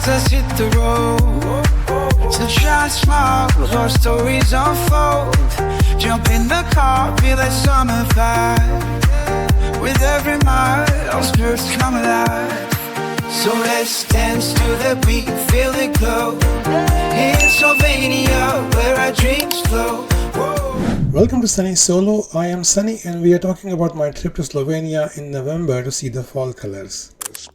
As us hit the road, sunshine smiles, our stories unfold. Jump in the car, feel that summer vibe. With every mile, our spirits come alive. So let's dance to the beat, feel the glow. In Slovenia, where our dreams flow. Welcome to Sunny Solo. I am Sunny and we are talking about my trip to Slovenia in November to see the fall colors.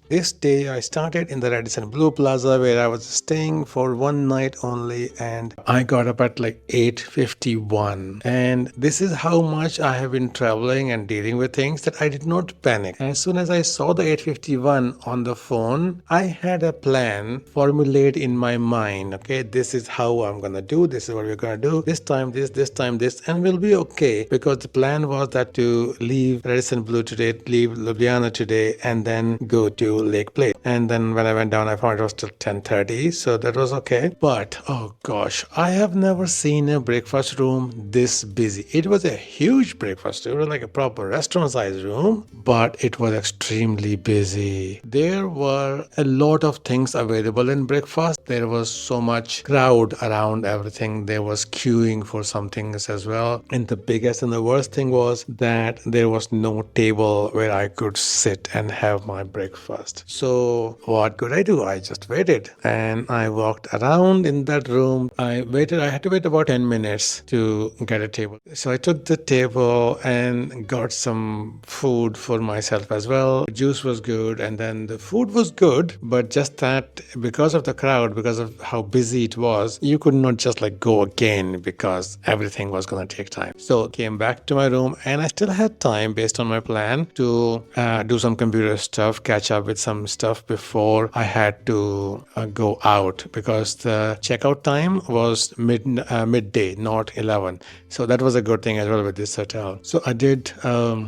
This day I started in the Radisson Blu Plaza where I was staying for one night only, and I got up at like 8:51. And this is how much I have been traveling and dealing with things that I did not panic. As soon as I saw the 8:51 on the phone, I had a plan formulated in my mind. Okay, this is how I'm gonna do, this is what we're gonna do, this time this, and we'll be okay, because the plan was that to leave Radisson Blu today, leave Ljubljana today, and then go to Lake Bled. And then when I went down, I found it was still 10:30, so that was okay. But oh gosh, I have never seen a breakfast room this busy. It was a huge breakfast room, like a proper restaurant size room, but it was extremely busy. There were a lot of things available in breakfast. There was so much crowd around everything. There was queuing for some things as well. And the biggest and the worst thing was that there was no table where I could sit and have my breakfast. So what could I do? I just waited and I walked around in that room. I had to wait about 10 minutes to get a table. So I took the table and got some food for myself as well. Juice was good, and then the food was good, but just that because of the crowd, because of how busy it was, you could not just like go again because everything was going to take time. So came back to my room and I still had time based on my plan to do some computer stuff, catch up with some stuff before I had to go out, because the checkout time was midday, not 11. So that was a good thing as well with this hotel. So I did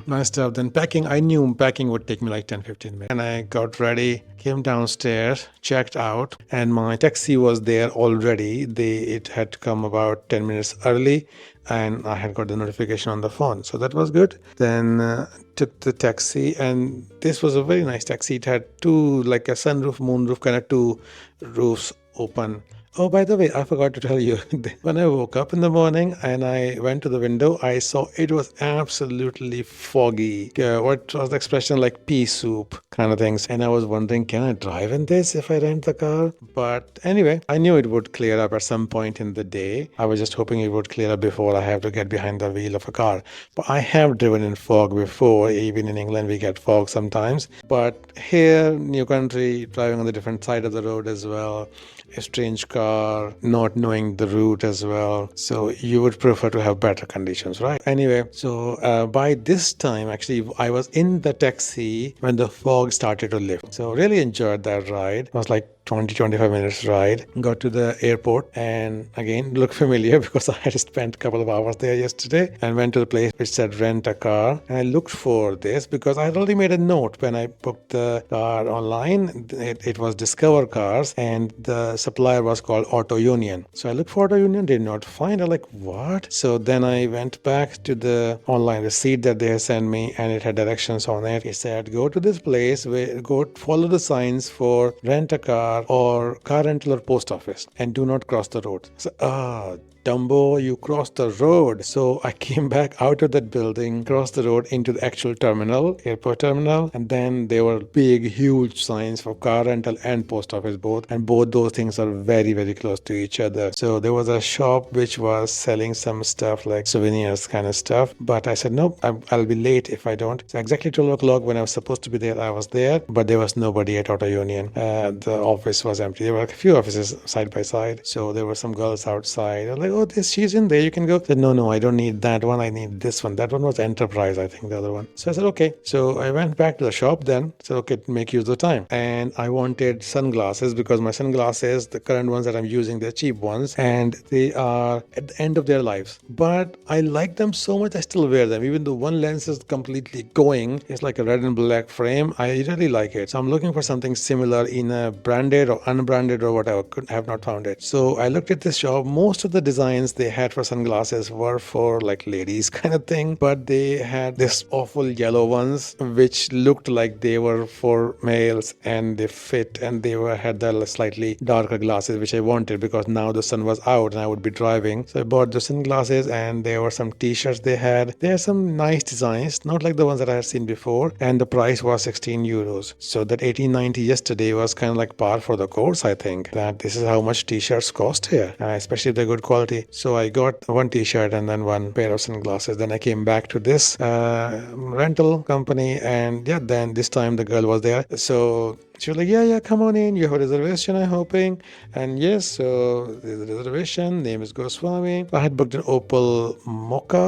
my stuff. Then packing, I knew packing would take me like 10-15 minutes. And I got ready, came downstairs, checked out, and my taxi was there already. It had come about 10 minutes early, and I had got the notification on the phone. So that was good. Then took the taxi, and this was a very nice taxi. It had two, like a sunroof, moonroof, kind of two roofs open. Oh, by the way, I forgot to tell you, when I woke up in the morning and I went to the window, I saw it was absolutely foggy. What was the expression, like pea soup kind of things. And I was wondering, can I drive in this if I rent the car? But anyway, I knew it would clear up at some point in the day. I was just hoping it would clear up before I have to get behind the wheel of a car. But I have driven in fog before. Even in England, we get fog sometimes. But here, new country, driving on the different side of the road as well, a strange car, not knowing the route as well. So you would prefer to have better conditions, right? Anyway, so by this time, actually, I was in the taxi when the fog started to lift. So really enjoyed that ride. It was like 20-25 minutes ride. Got to the airport and again looked familiar because I had spent a couple of hours there yesterday, and went to the place which said rent a car. And I looked for this because I had already made a note when I booked the car online. It was Discover Cars and the supplier was called Auto Union. So I looked for Auto Union, did not find. I'm like, what? So then I went back to the online receipt that they had sent me, and it had directions on it. It said, go to this place, go follow the signs for rent a car or car rental or post office, and do not cross the road. So, Dumbo, you crossed the road. So I came back out of that building, crossed the road into the actual terminal, airport terminal, and then there were big, huge signs for car rental and post office both, and both those things are very, very close to each other. So there was a shop which was selling some stuff like souvenirs kind of stuff, but I said, nope, I'll be late if I don't. So exactly 12 o'clock when I was supposed to be there, I was there, but there was nobody at Auto Union. The office was empty. There were a few offices side by side, so there were some girls outside. I was like, oh, she's in there, you can go. I said, no, I don't need that one, I need this one. That one was Enterprise, I think, the other one. So I said, okay. So I went back to the shop then, said, okay, make use of the time. And I wanted sunglasses because my sunglasses, the current ones that I'm using, they're cheap ones, and they are at the end of their lives. But I like them so much, I still wear them. Even though one lens is completely going, it's like a red and black frame, I really like it. So I'm looking for something similar in a branded or unbranded or whatever. Have not found it. So I looked at this shop. Most of the design designs they had for sunglasses were for like ladies kind of thing, but they had this awful yellow ones which looked like they were for males, and they fit, and they had the slightly darker glasses which I wanted because now the sun was out and I would be driving. So I bought the sunglasses, and there were some t-shirts they had. There are some nice designs, not like the ones that I had seen before, and the price was 16 euros. So that 18.90 yesterday was kind of like par for the course. I think that this is how much t-shirts cost here, especially if they're good quality. So I got one t-shirt and then one pair of sunglasses. Then I came back to this rental company, and yeah, then this time the girl was there. So she was like, yeah, come on in. You have a reservation, I'm hoping. And yes, so there's a reservation. Name is Goswami. I had booked an Opel Mokka,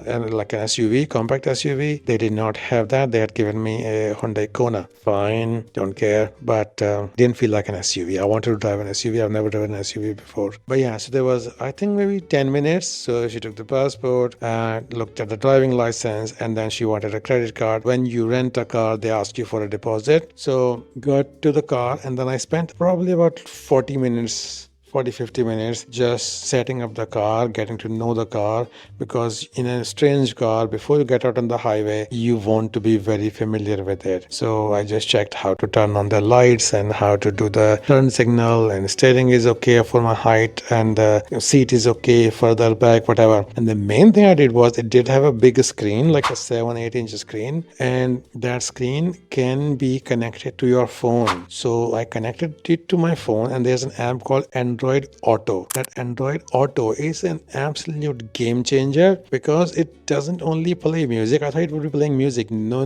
and like an SUV, compact SUV. They did not have that. They had given me a Hyundai Kona. Fine, don't care. But didn't feel like an SUV. I wanted to drive an SUV. I've never driven an SUV before. But yeah, so there was, I think, maybe 10 minutes. So she took the passport, looked at the driving license, and then she wanted a credit card. When you rent a car, they ask you for a deposit. So got to the car, and then I spent probably about 40 minutes 40-50 minutes just setting up the car, getting to know the car, because in a strange car, before you get out on the highway, you want to be very familiar with it. So I just checked how to turn on the lights and how to do the turn signal, and steering is okay for my height, and the seat is okay further back, whatever. And the main thing I did was, it did have a big screen, like a 7-8 inch screen, and that screen can be connected to your phone. So I connected it to my phone, and there's an app called Android Auto. That Android Auto is an absolute game changer, because it doesn't only play music. I thought it would be playing music. No,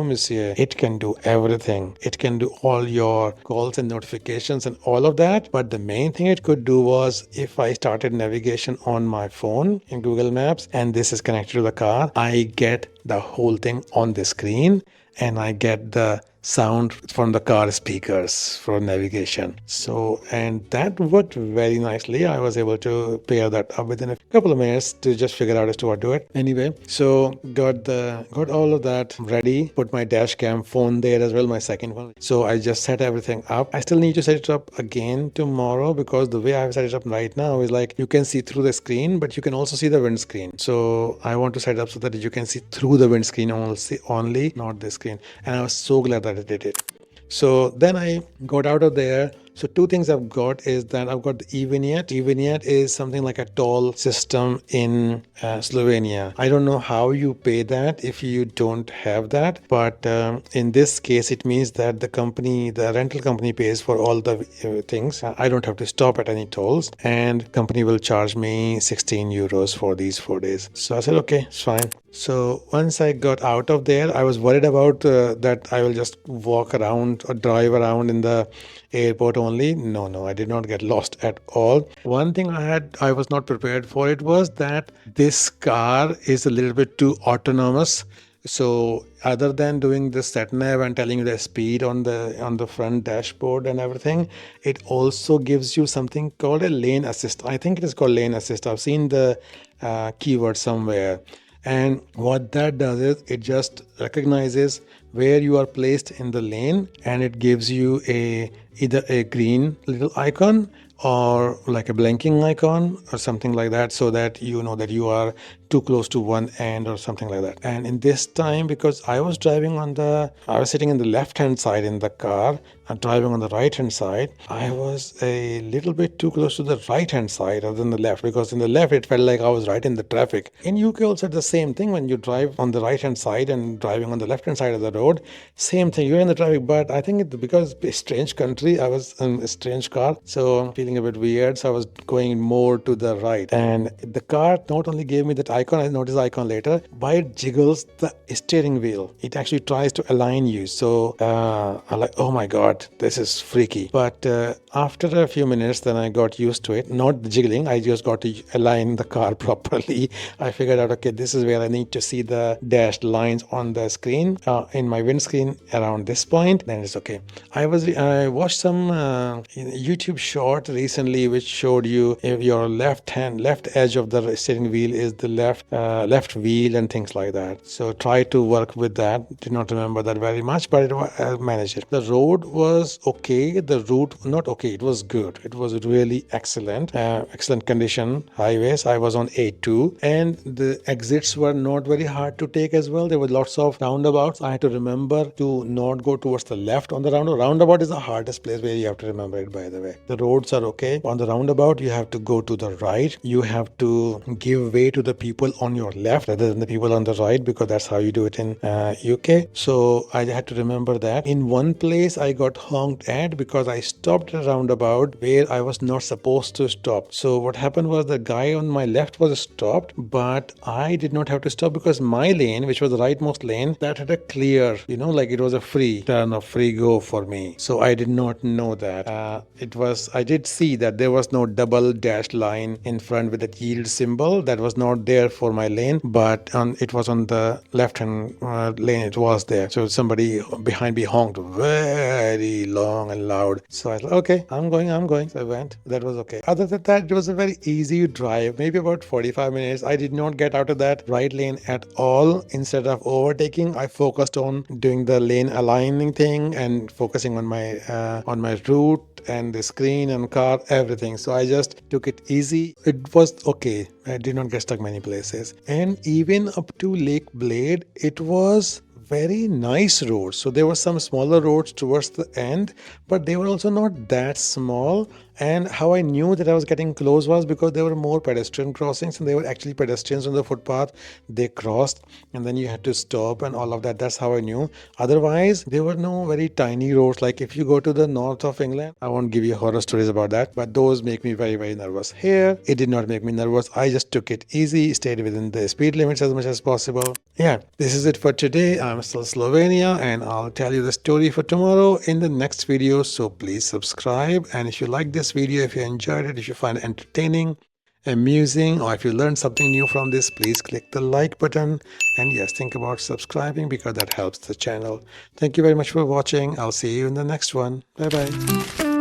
monsieur. It can do everything. It can do all your calls and notifications and all of that. But the main thing it could do was, if I started navigation on my phone in Google Maps and this is connected to the car, I get the whole thing on the screen, and I get the sound from the car speakers for navigation. So, and that worked very nicely. I was able to pair that up within a couple of minutes to just figure out as to what to do it. Anyway, so got all of that ready, put my dash cam phone there as well, my second one. So I just set everything up. I still need to set it up again tomorrow, because the way I've set it up right now is like, you can see through the screen, but you can also see the windscreen. So I want to set it up so that you can see through the windscreen only, not the screen. And I was so glad that I did it. So then I got out of there. So two things I've got is that I've got the e-vignette. E-vignette is something like a toll system in Slovenia. I don't know how you pay that if you don't have that, but in this case it means that the rental company pays for all the things. I don't have to stop at any tolls, and company will charge me 16 euros for these 4 days. So I said, okay, it's fine. So once I got out of there, I was worried about that I will just walk around or drive around in the airport only. No, I did not get lost at all. One thing I was not prepared for it was that this car is a little bit too autonomous. So other than doing the sat nav and telling you the speed on the front dashboard and everything, it also gives you something called a lane assist. I think it is called lane assist. I've seen the keyword somewhere. And what that does is, it just recognizes where you are placed in the lane, and it gives you either a green little icon or like a blinking icon or something like that, so that you know that you are too close to one end or something like that. And in this time, because I was sitting in the left hand side in the car and driving on the right hand side, I was a little bit too close to the right hand side other than the left, because in the left it felt like I was right in the traffic. In UK also the same thing, when you drive on the right hand side and driving on the left hand side of the road, same thing, you're in the traffic. But I think because it's a strange country, I was in a strange car, so I'm feeling a bit weird, so I was going more to the right. And the car not only gave me that icon, I noticed the icon later, but it jiggles the steering wheel. It actually tries to align you. So I'm like, oh my god, this is freaky. But after a few minutes, then I got used to it. Not the jiggling, I just got to align the car properly. I figured out, okay, this is where I need to see the dashed lines on the screen, in my windscreen around this point, then it's okay. I was watched some YouTube short recently which showed you if your left edge of the steering wheel is the left wheel and things like that. So try to work with that. Did not remember that very much, but I managed it. The road was okay. The route not okay. It was good. It was really excellent. Excellent condition highways. I was on A2, and the exits were not very hard to take as well. There were lots of roundabouts. I had to remember to not go towards the left on the roundabout. Roundabout is the hardest place where you have to remember it, by the way. The roads are okay. On the roundabout, you have to go to the right. You have to give way to the people on your left rather than the people on the right, because that's how you do it in UK. So I had to remember that. In one place, I got honked at because I stopped at a roundabout where I was not supposed to stop. So what happened was the guy on my left was stopped, but I did not have to stop because my lane, which was the rightmost lane, that had a clear, like it was a free turn or free go for me. So I did not know that. I did see that there was no double dashed line in front with the yield symbol. That was not there for my lane, but it was on the left hand lane. It was there. So somebody behind me honked very long and loud. So I thought, okay, I'm going. So I went. That was okay. Other than that, it was a very easy drive, maybe about 45 minutes. I did not get out of that right lane at all. Instead of overtaking, I focused on doing the lane aligning thing and focusing on my route and the screen and car, everything. So I just took it easy. It was okay. I did not get stuck many places. And even up to Lake Bled, it was very nice roads. So there were some smaller roads towards the end, but they were also not that small. And how I knew that I was getting close was because there were more pedestrian crossings, and there were actually pedestrians on the footpath. They crossed and then you had to stop and all of that. That's how I knew. Otherwise, there were no very tiny roads. Like if you go to the north of England, I won't give you horror stories about that, but those make me very, very nervous. Here, it did not make me nervous. I just took it easy, stayed within the speed limits as much as possible. Yeah, this is it for today. I'm still Slovenia, and I'll tell you the story for tomorrow in the next video. So please subscribe. And if you like this video, if you enjoyed it, if you find it entertaining, amusing, or if you learned something new from this, please click the like button. And yes, think about subscribing because that helps the channel. Thank you very much for watching. I'll see you in the next one. Bye bye.